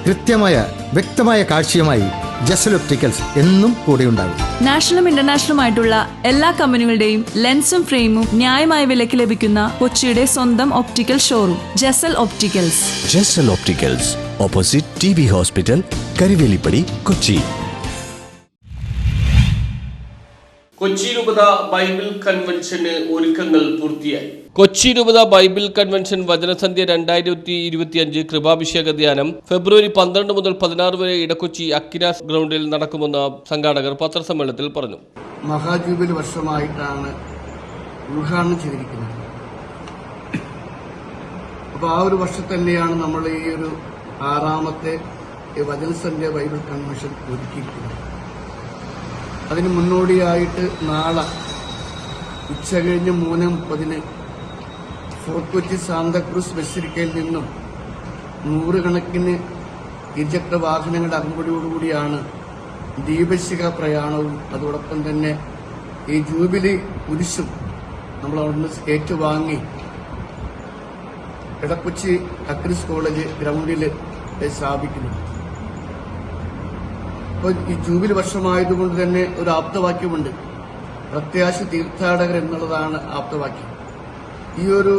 വ്യക്തമായ കാഴ്ചയുമായി ജസൽ ഒപ്റ്റിക്കൽസ് എന്നും കൂടെയുണ്ടാകും. നാഷണലും ഇന്റർനാഷണലുമായിട്ടുള്ള എല്ലാ കമ്പനികളുടെയും ലെൻസും ഫ്രെയിമും ന്യായമായ വിലയ്ക്ക് ലഭിക്കുന്ന കൊച്ചിയുടെ സ്വന്തം optical showroom Jasal opticals. Jasal opticals, opposite TB hospital, Karivelippadi, Kochi. Kochi രൂപത ബൈബിൾ കൺവെൻഷന് ഒരുക്കങ്ങൾ പൂർത്തിയായി. കൊച്ചി രൂപത ബൈബിൾ കൺവെൻഷൻ വചനസന്ധ്യ 2025 കൃപാഭിഷേക ധ്യാനം ഫെബ്രുവരി 12 മുതൽ 16 വരെ ഇടക്കൊച്ചി അക്കിനാസ് ഗ്രൗണ്ടിൽ നടക്കുമെന്ന് സംഘാടകർ പത്രസമ്മേളനത്തിൽ പറഞ്ഞു. മഹാജൂബിലി വർഷമായിട്ടാണ് ഉദ്ഘാടനം ചെയ്തിരിക്കുന്നത്. അപ്പോൾ ആ ഒരു വർഷം തന്നെയാണ് നമ്മൾ ഈ ഒരു 6ാമത്തെ വചനസന്ധ്യ ബൈബിൾ കൺവെൻഷൻ ഒരുക്കിയിരിക്കുന്നത്. അതിന് മുന്നോടിയായിട്ട് നാളെ ഉച്ചകഴിഞ്ഞ് 3:30 ഫോർട്ട് കൊച്ചി സാന്താക്രൂസ് ബസിലിക്കയിൽ നിന്നും 100 കണക്കിന് ഇരുചക്ര വാഹനങ്ങളുടെ അകമ്പടിയോടുകൂടിയാണ് ദീപശിഖ പ്രയാണവും അതോടൊപ്പം തന്നെ ഈ ജൂബിലി കുരിശും നമ്മൾ അവിടുന്ന് ഏറ്റുവാങ്ങി ഇടക്കൊച്ചി അക്രിസ് കോളേജ് ഗ്രൗണ്ടിൽ സ്ഥാപിക്കുന്നു. അപ്പോൾ ഈ ജൂബിലി വർഷമായതുകൊണ്ട് തന്നെ ഒരു ആപ്തവാക്യമുണ്ട്, പ്രത്യാശ തീർത്ഥാടകർ എന്നുള്ളതാണ് ആപ്തവാക്യം. ഈ ഒരു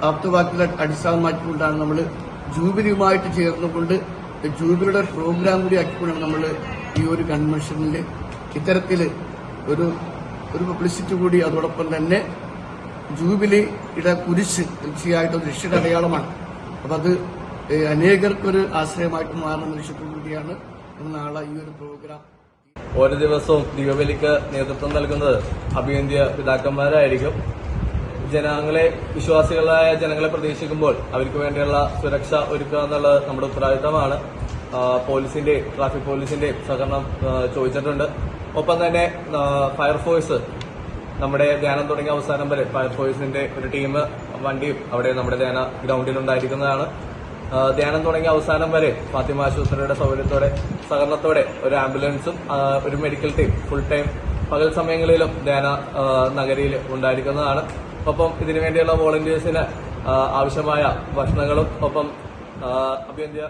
ആപ്തവാക്യത്തെ അടിസ്ഥാനമാക്കിക്കൊണ്ടാണ് നമ്മൾ ജൂബിലിയുമായിട്ട് ചേർന്നുകൊണ്ട് ജൂബിലിയുടെ പ്രോഗ്രാം കൂടി ആക്കിക്കൊണ്ടാണ് നമ്മൾ ഈ ഒരു കൺവെൻഷനിൽ ഇത്തരത്തിൽ ഒരു പബ്ലിസിറ്റി കൂടി, അതോടൊപ്പം തന്നെ ജൂബിലിയുടെ കുരിശ് തീർച്ചയായിട്ടും ഒരു രക്ഷയുടെ അടയാളമാണ്. അപ്പം അത് അനേകർക്കൊരു ആശ്രയമായിട്ട് മാറുന്ന ലക്ഷ്യത്തോടു കൂടിയാണ് നാളെ ഈ ഒരു പ്രോഗ്രാം. ഓരോ ദിവസവും ദീപബലിക്ക് നേതൃത്വം നൽകുന്നത് അഭിവന്ദ്യ പിതാക്കന്മാരായിരിക്കും. വിശ്വാസികളായ ജനങ്ങളെ പ്രതീക്ഷിക്കുമ്പോൾ അവർക്ക് വേണ്ടിയുള്ള സുരക്ഷ ഒരുക്കുക എന്നുള്ളത് നമ്മുടെ ഉത്തരവാദിത്തമാണ്. ട്രാഫിക് പോലീസിന്റെ സഹകരണം ചോദിച്ചിട്ടുണ്ട്. ഒപ്പം തന്നെ ഫയർഫോഴ്സ് നമ്മുടെ ധ്യാനം തുടങ്ങിയ അവസാനം വരെ ഫയർഫോഴ്സിന്റെ ഒരു ടീം വണ്ടിയും അവിടെ നമ്മുടെ ധ്യാന ഗ്രൗണ്ടിൽ ഉണ്ടായിരിക്കുന്നതാണ്. ധ്യാനം തുടങ്ങിയ അവസാനം വരെ ഫാത്തിമ ആശുപത്രിയുടെ സഹകരണത്തോടെ ഒരു ആംബുലൻസും ഒരു മെഡിക്കൽ ടീം ഫുൾ ടൈം പകൽ സമയങ്ങളിലും ധ്യാന നഗരിയിൽ ഉണ്ടായിരിക്കുന്നതാണ്. ഒപ്പം ഇതിനുവേണ്ടിയുള്ള വോളണ്ടിയേഴ്സിന് ആവശ്യമായ ഭക്ഷണങ്ങളും ഒപ്പം അഭ്യന്തര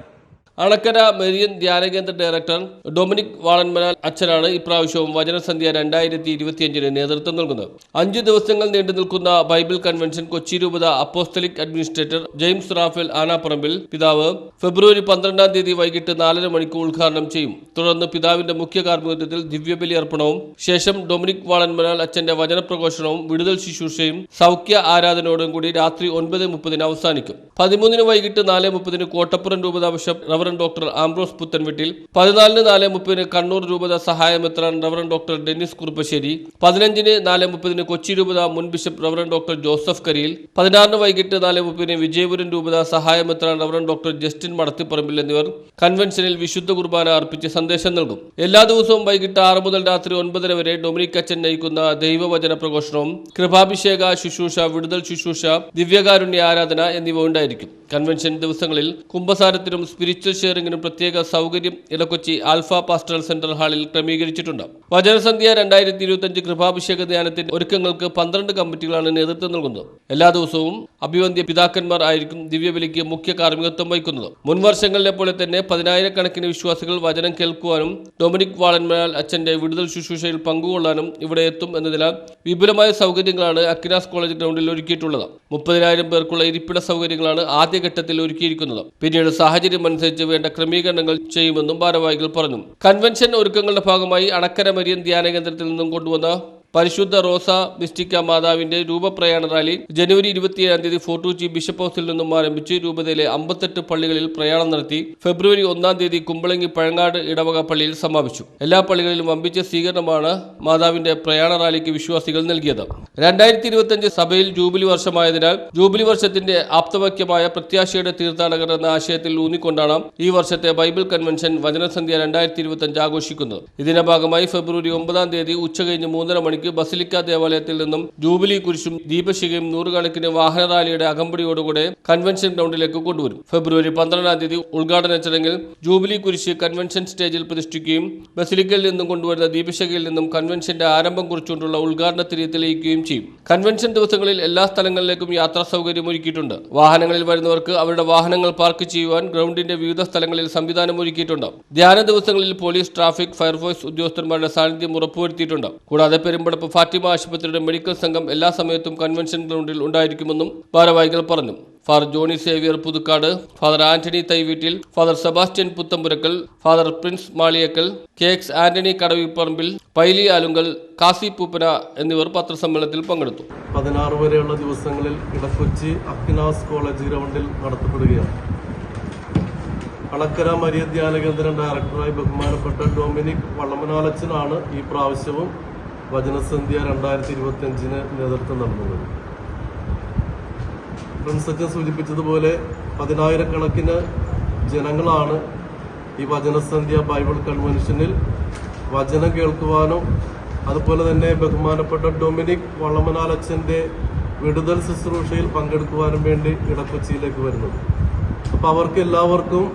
അണക്കര മെരിയൻ ധ്യാനകേന്ദ്ര ഡയറക്ടർ ഡൊമിനിക് വാളൻമനാൽ അച്ഛനാണ് ഇപ്രാവശ്യവും വചനസന്ധ്യ 2025 നേതൃത്വം നൽകുന്നത്. 5 ദിവസങ്ങൾ നീണ്ടു നിൽക്കുന്ന ബൈബിൾ കൺവെൻഷൻ കൊച്ചി രൂപത apostolic administrator James Raphael Anaparambil പിതാവ് ഫെബ്രുവരി 12 വൈകിട്ട് 4:30 മണിക്ക് ഉദ്ഘാടനം ചെയ്യും. തുടർന്ന് പിതാവിന്റെ മുഖ്യ കാർമ്മികത്വത്തിൽ ദിവ്യബലി അർപ്പണവും ശേഷം ഡൊമിനിക് വാളൻമനാൽ അച്ഛന്റെ വചനപ്രഘോഷണവും വിടുതൽ ശുശ്രൂഷയും സൗഖ്യ ആരാധനയോടും കൂടി രാത്രി 9:30 അവസാനിക്കും. 13 വൈകിട്ട് 4:30 കോട്ടപ്പുറം രൂപത bishop doctor Ambrose Puthenveettil, 14 4:30 Kannur രൂപത സഹായമെത്രാൻ reverend doctor Dennis Kuruppassery, 15 4:30 Kochi രൂപത മുൻ bishop reverend doctor Joseph Kariyil, 16 വൈകിട്ട് 4:30 വിജയപുരം രൂപത സഹായമെത്രാൻ റവറൻ ഡോക്ടർ ജസ്റ്റിൻ മടത്തിപ്പറമ്പിൽ എന്നിവർ കൺവെൻഷനിൽ വിശുദ്ധ കുർബാന അർപ്പിച്ച് സന്ദേശം നൽകും. എല്ലാ ദിവസവും വൈകിട്ട് 6 മുതൽ രാത്രി 9:30 വരെ ഡൊമിനിക് അച്ഛൻ നയിക്കുന്ന ദൈവവചന പ്രഘോഷണവും കൃപാഭിഷേക ശുശ്രൂഷ, വിടുതൽ ശുശ്രൂഷ, ദിവ്യകാരുണ്യ ആരാധന എന്നിവ ഉണ്ടായിരിക്കും. കൺവെൻഷൻ ദിവസങ്ങളിൽ കുമ്പസാരത്തിനും സ്പിരിച്വൽ ഷെയറിംഗിനും പ്രത്യേക സൗകര്യം ഇടക്കൊച്ചി ആൽഫ പാസ്റ്ററൽ സെന്റർ ഹാളിൽ ക്രമീകരിച്ചിട്ടുണ്ട്. വചനസന്ധ്യ 2025 കൃപാഭിഷേക ധ്യാനത്തിന്റെ ഒരുക്കങ്ങൾക്ക് 12 കമ്മിറ്റികളാണ് നേതൃത്വം നൽകുന്നത്. എല്ലാ ദിവസവും അഭിവന്ദ്യ പിതാക്കന്മാർ ആയിരിക്കും ദിവ്യബലിക്ക് മുഖ്യ കാർമ്മികത്വം വഹിക്കുന്നത്. മുൻ വർഷങ്ങളിലെ പോലെ തന്നെ 10,000-കണക്കിന് വിശ്വാസികൾ വചനം കേൾക്കുവാനും ഡൊമിനിക് വാളൻമനാൽ അച്ഛന്റെ വിടുതൽ ശുശ്രൂഷയിൽ പങ്കുകൊള്ളാനും ഇവിടെ എത്തും എന്നതിനാൽ വിപുലമായ സൗകര്യങ്ങളാണ് അക്കിനാസ് കോളേജ് ഗ്രൗണ്ടിൽ ഒരുക്കിയിട്ടുള്ളത്. 30,000 പേർക്കുള്ള ഇരിപ്പിട സൗകര്യങ്ങളാണ് ആദ്യഘട്ടത്തിൽ ഒരുക്കിയിരിക്കുന്നത്. പിന്നീട് സാഹചര്യം അനുസരിച്ച് വേണ്ട ക്രമീകരണങ്ങൾ ചെയ്യുമെന്നും ഭാരവാഹികൾ പറഞ്ഞു. കൺവെൻഷൻ ഒരുക്കങ്ങളുടെ ഭാഗമായി അണക്കര മരിയൻ ധ്യാനകേന്ദ്രത്തിൽ നിന്നും കൊണ്ടുവന്ന പരിശുദ്ധ റോസ മിസ്റ്റിക്ക മാതാവിന്റെ രൂപപ്രയാണ റാലി ജനുവരി 27 ഫോർട്ട് കൊച്ചി ബിഷപ്പ് ഹൗസിൽ നിന്നും ആരംഭിച്ച് രൂപതയിലെ 58 പള്ളികളിൽ പ്രയാണം നടത്തി ഫെബ്രുവരി 1 കുമ്പളങ്ങി പഴങ്ങാട് ഇടവക പള്ളിയിൽ സമാപിച്ചു. എല്ലാ പള്ളികളിലും വമ്പിച്ച സ്വീകരണമാണ് മാതാവിന്റെ പ്രയാണ റാലിക്ക് വിശ്വാസികൾ നൽകിയത്. 2025 സഭയിൽ ജൂബിലി വർഷമായതിനാൽ ജൂബിലി വർഷത്തിന്റെ ആപ്തവാക്യമായ പ്രത്യാശയുടെ തീർത്ഥാടകർ എന്ന ആശയത്തിൽ ഊന്നിക്കൊണ്ടാണ് ഈ വർഷത്തെ ബൈബിൾ കൺവെൻഷൻ വചനസന്ധ്യ 2025 ആഘോഷിക്കുന്നത്. ഇതിന്റെ ഭാഗമായി ഫെബ്രുവരി 9 ഉച്ചകഴിഞ്ഞ് 3:30 മണിക്ക് മണിക്ക് ബസിലിക്ക ദേവാലയത്തിൽ നിന്നും ജൂബിലി കുരിശും ദീപശിഖയും നൂറുകണക്കിന് വാഹന റാലിയുടെ അകമ്പടിയോടുകൂടെ കൺവെൻഷൻ ഗ്രൗണ്ടിലേക്ക് കൊണ്ടുവരും. ഫെബ്രുവരി 12-ാം തീയതി ഉദ്ഘാടന ചടങ്ങിൽ ജൂബിലി കുരിശ് കൺവെൻഷൻ സ്റ്റേജിൽ പ്രതിഷ്ഠിക്കുകയും ബസിലിക്കയിൽ നിന്നും കൊണ്ടുവരുന്ന ദീപശിഖയിൽ നിന്നും കൺവെൻഷന്റെ ആരംഭം കുറിച്ചുകൊണ്ടുള്ള ഉദ്ഘാടന തിരി തെളിയിക്കുകയും ചെയ്യും. കൺവെൻഷൻ ദിവസങ്ങളിൽ എല്ലാ സ്ഥലങ്ങളിലേക്കും യാത്രാ സൗകര്യം ഒരുക്കിയിട്ടുണ്ട്. വാഹനങ്ങളിൽ വരുന്നവർക്ക് അവരുടെ വാഹനങ്ങൾ പാർക്ക് ചെയ്യുവാൻ ഗ്രൗണ്ടിന്റെ വിവിധ സ്ഥലങ്ങളിൽ സംവിധാനം ഒരുക്കിയിട്ടുണ്ട്. ധ്യാന ദിവസങ്ങളിൽ പോലീസ്, ട്രാഫിക്, ഫയർഫോഴ്സ് ഉദ്യോഗസ്ഥന്മാരുടെ സാന്നിധ്യം ഉറപ്പുവരുത്തിയിട്ടുണ്ട്. കൂടാതെ പെരുമ്പടപ്പ് ഫാത്തിമ ആശുപത്രിയുടെ മെഡിക്കൽ സംഘം എല്ലാ സമയത്തും കൺവെൻഷൻ ഗ്രൗണ്ടിൽ ഉണ്ടായിരിക്കുമെന്നും ഭാരവാഹികൾ പറഞ്ഞു. Father Johnny Xavier Puthukkad, father Antony Thaiveettil, father Sebastian Puthampurackal, father Prince Maliyakkal, KX Antony Kadavipparambil, Paily Alunkal, Kasi Poopana എന്നിവർ പത്രസമ്മേളനത്തിൽ പങ്കെടുത്തു. 16 വരെയുള്ള ദിവസങ്ങളിൽ ഇടക്കൊച്ചി അക്നാസ് കോളേജ് ഗ്രൗണ്ടിൽ നടത്തപ്പെടുകയാണ്. അളക്കര മരിയ ധ്യാന കേന്ദ്രം ഡയറക്ടറായി ബഹുമാനപ്പെട്ട ഡൊമിനിക് വള്ളമനാലച്ചനാണ് ഈ പ്രാവശ്യവും വചനസന്ധ്യ 2025 നേതൃത്വം നൽകുന്നത്. പ്രിൻസച്ചൻ സൂചിപ്പിച്ചതുപോലെ 10,000-കണക്കിന് ജനങ്ങളാണ് ഈ വചനസന്ധ്യ ബൈബിൾ കൺവെൻഷനിൽ വചനം കേൾക്കുവാനും അതുപോലെ തന്നെ ബഹുമാനപ്പെട്ട ഡൊമിനിക് വള്ളമനാലച്ചൻ്റെ വിടുതൽ ശുശ്രൂഷയിൽ പങ്കെടുക്കുവാനും വേണ്ടി ഇടക്കൊച്ചിയിലേക്ക് വരുന്നത്. അപ്പോൾ അവർക്ക് എല്ലാവർക്കും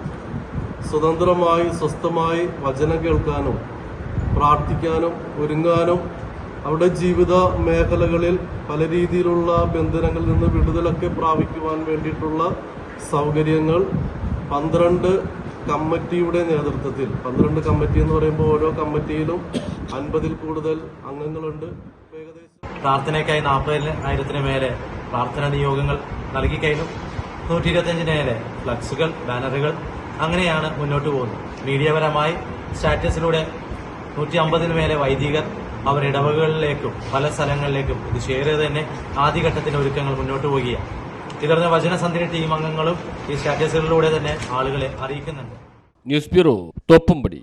സ്വതന്ത്രമായി സ്വസ്ഥമായി വചനം കേൾക്കാനും പ്രാർത്ഥിക്കാനും ഒരുങ്ങാനും അവരുടെ ജീവിത മേഖലകളിൽ പല രീതിയിലുള്ള ബന്ധനങ്ങളിൽ നിന്ന് വിടുതലൊക്കെ പ്രാപിക്കുവാൻ വേണ്ടിയിട്ടുള്ള സൗകര്യങ്ങൾ 12 കമ്മിറ്റിയുടെ നേതൃത്വത്തിൽ, 12 കമ്മിറ്റി എന്ന് പറയുമ്പോൾ ഓരോ കമ്മിറ്റിയിലും 50-ൽ കൂടുതൽ അംഗങ്ങളുണ്ട്. പ്രാർത്ഥനയ്ക്കായി 40,000-ന് മേലെ പ്രാർത്ഥനാ നിയോഗങ്ങൾ നൽകിക്കഴിഞ്ഞു. 125-ന് മേലെ ഫ്ലക്സുകൾ, ബാനറുകൾ, അങ്ങനെയാണ് മുന്നോട്ട് പോകുന്നത്. മീഡിയപരമായി സ്റ്റാറ്റസിലൂടെ 150-ന് മേലെ വൈദികർ അവർ ഇടവകളിലേക്കും പല സ്ഥലങ്ങളിലേക്കും ഇത് ഷെയർ ചെയ്ത് തന്നെ ആദ്യഘട്ടത്തിന്റെ ഒരുക്കങ്ങൾ മുന്നോട്ട് പോവുകയാണ്. തുടർന്ന് വചനസന്ധ്യ ടീം അംഗങ്ങളും ഈ സ്റ്റാറ്റസുകളിലൂടെ തന്നെ ആളുകളെ അറിയിക്കുന്നുണ്ട്. News bureau, Thoppumpady.